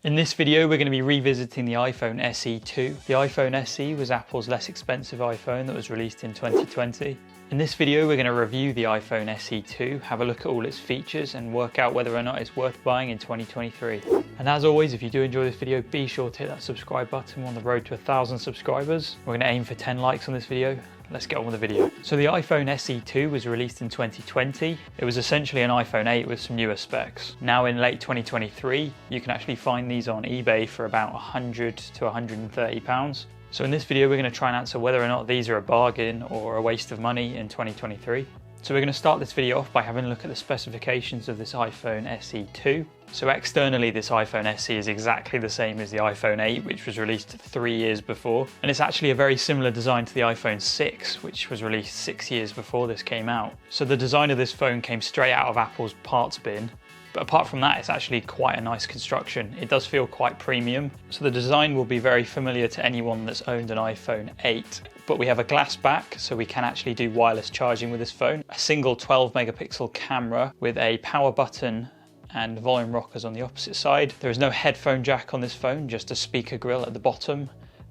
In this video, we're going to be revisiting the iPhone SE 2. The iPhone SE was Apple's less expensive iPhone that was released in 2020. In this video, we're going to review the iPhone SE 2, have a look at all its features and work out whether or not it's worth buying in 2023. And as always, if you do enjoy this video, be sure to hit that subscribe button. We're on the road to 1,000 subscribers. We're going to aim for 10 likes on this video. Let's get on with the video. So the iPhone SE 2 was released in 2020. It was essentially an iPhone 8 with some newer specs. Now in late 2023, you can actually find these on eBay for about 100 to 130 pounds. So in this video, we're going to try and answer whether or not these are a bargain or a waste of money in 2023. So we're going to start this video off by having a look at the specifications of this iPhone SE 2. So externally, this iPhone SE is exactly the same as the iPhone 8, which was released 3 years before. And it's actually a very similar design to the iPhone 6, which was released 6 years before this came out. So the design of this phone came straight out of Apple's parts bin. But apart from that, it's actually quite a nice construction. It does feel quite premium. So the design will be very familiar to anyone that's owned an iPhone 8. But we have a glass back, so we can actually do wireless charging with this phone. A single 12 megapixel camera with a power button and volume rockers on the opposite side. There is no headphone jack on this phone, just a speaker grill at the bottom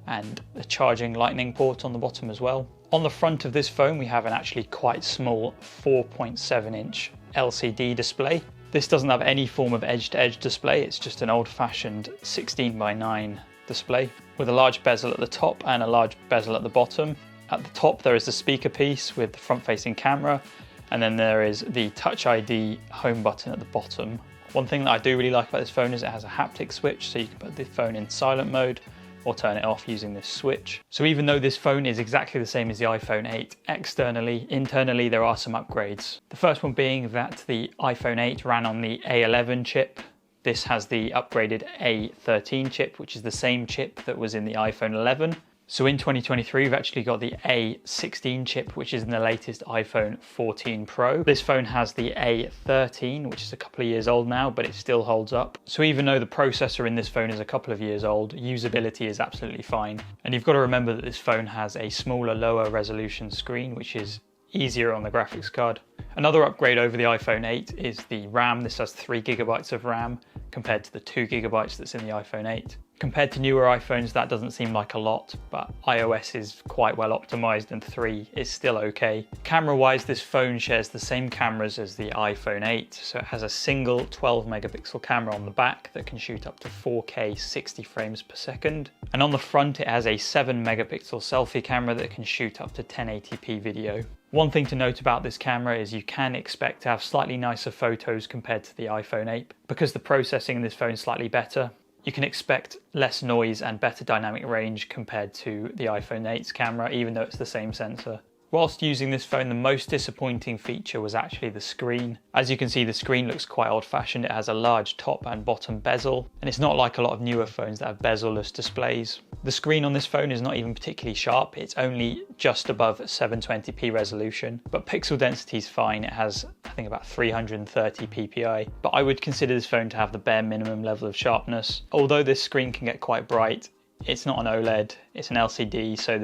and a charging lightning port on the bottom as well. On the front of this phone, we have an actually quite small 4.7-inch LCD display. This doesn't have any form of edge-to-edge display, it's just an old-fashioned 16:9 display with a large bezel at the top and a large bezel at the bottom. At the top there is the speaker piece with the front-facing camera, and then there is the Touch ID home button at the bottom. One thing that I do really like about this phone is it has a haptic switch, so you can put the phone in silent mode or turn it off using this switch. So even though this phone is exactly the same as the iPhone 8, internally there are some upgrades. The first one being that the iPhone 8 ran on the A11 chip. This has the upgraded A13 chip, which is the same chip that was in the iPhone 11. So in 2023, we've actually got the A16 chip, which is in the latest iPhone 14 Pro. This phone has the A13, which is a couple of years old now, but it still holds up. So even though the processor in this phone is a couple of years old, usability is absolutely fine. And you've got to remember that this phone has a smaller, lower resolution screen, which is easier on the graphics card. Another upgrade over the iPhone 8 is the RAM. This has 3 gigabytes of RAM compared to the 2 gigabytes that's in the iPhone 8. Compared to newer iPhones, that doesn't seem like a lot, but iOS is quite well optimized and 3 is still okay. Camera-wise, this phone shares the same cameras as the iPhone 8, so it has a single 12 megapixel camera on the back that can shoot up to 4K 60 frames per second. And on the front, it has a 7 megapixel selfie camera that can shoot up to 1080p video. One thing to note about this camera is you can expect to have slightly nicer photos compared to the iPhone 8. Because the processing in this phone is slightly better, you can expect less noise and better dynamic range compared to the iPhone 8's camera, even though it's the same sensor. Whilst using this phone, the most disappointing feature was actually the screen. As you can see, the screen looks quite old-fashioned. It has a large top and bottom bezel, and it's not like a lot of newer phones that have bezel-less displays. The screen on this phone is not even particularly sharp. It's only just above 720p resolution, but pixel density is fine. It has, I think, about 330 ppi, but I would consider this phone to have the bare minimum level of sharpness. Although this screen can get quite bright, it's not an OLED, it's an LCD, so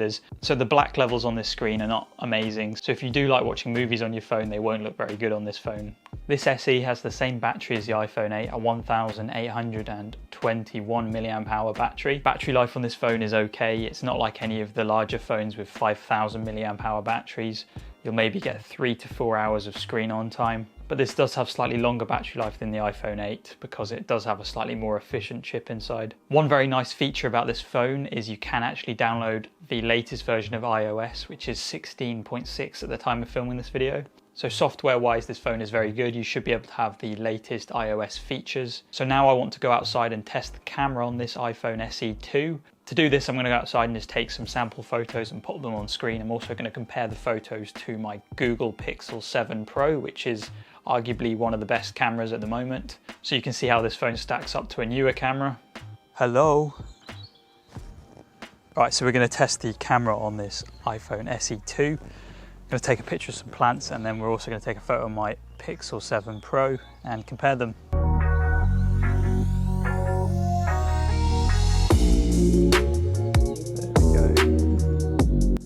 the black levels on this screen are not amazing. So if you do like watching movies on your phone, they won't look very good on this phone. This SE has the same battery as the iPhone 8, a 1821 mAh battery. Battery life on this phone is okay. It's not like any of the larger phones with 5000 mAh batteries. You'll maybe get 3 to 4 hours of screen on time. But this does have slightly longer battery life than the iPhone 8 because it does have a slightly more efficient chip inside. One very nice feature about this phone is you can actually download the latest version of iOS, which is 16.6 at the time of filming this video. So software-wise, this phone is very good. You should be able to have the latest iOS features. So now I want to go outside and test the camera on this iPhone SE 2. To do this, I'm going to go outside and just take some sample photos and put them on screen. I'm also going to compare the photos to my Google Pixel 7 Pro, which is arguably one of the best cameras at the moment. So you can see how this phone stacks up to a newer camera. Hello. All right, so we're going to test the camera on this iPhone SE 2. I'm going to take a picture of some plants, and then we're also going to take a photo of my Pixel 7 Pro and compare them. There we go.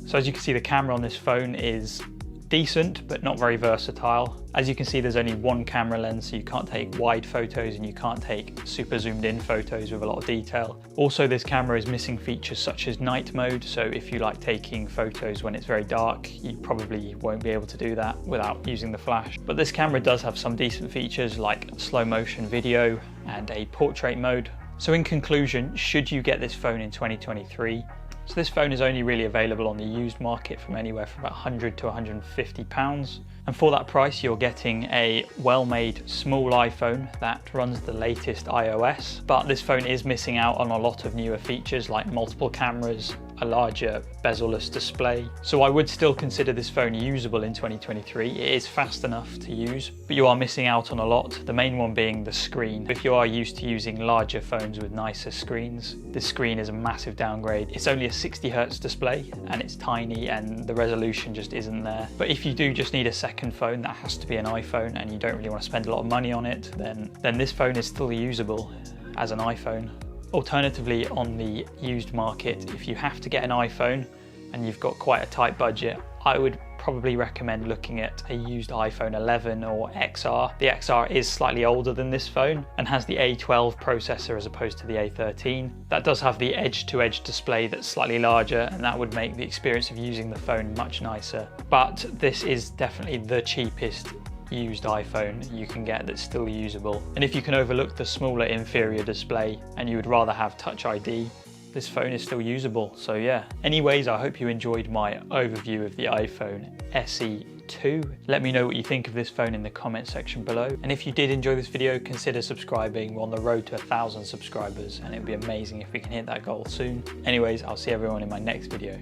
So as you can see, the camera on this phone is Decent, but not very versatile. As you can see, there's only one camera lens, so you can't take wide photos and you can't take super zoomed in photos with a lot of detail. Also, this camera is missing features such as night mode, so if you like taking photos when it's very dark, you probably won't be able to do that without using the flash. But this camera does have some decent features like slow motion video and a portrait mode. So in conclusion, should you get this phone in 2023? So this phone is only really available on the used market from anywhere from about £100 to £150. And for that price, you're getting a well-made small iPhone that runs the latest iOS. But this phone is missing out on a lot of newer features like multiple cameras, a larger bezel-less display. So I would still consider this phone usable in 2023. It is fast enough to use, but you are missing out on a lot. The main one being the screen. If you are used to using larger phones with nicer screens, this screen is a massive downgrade. It's only a 60Hz display and it's tiny and the resolution just isn't there. But if you do just need a second phone that has to be an iPhone and you don't really want to spend a lot of money on it, then this phone is still usable as an iPhone. Alternatively, on the used market, if you have to get an iPhone and you've got quite a tight budget, I would probably recommend looking at a used iPhone 11 or XR. The XR is slightly older than this phone and has the A12 processor as opposed to the A13. That does have the edge-to-edge display that's slightly larger, and that would make the experience of using the phone much nicer. But this is definitely the cheapest used iPhone you can get that's still usable. And if you can overlook the smaller inferior display and you would rather have Touch ID, this phone is still usable. So yeah. Anyways, I hope you enjoyed my overview of the iPhone SE 2. Let me know what you think of this phone in the comment section below. And if you did enjoy this video, consider subscribing. We're on the road to 1,000 subscribers and it'd be amazing if we can hit that goal soon. Anyways, I'll see everyone in my next video.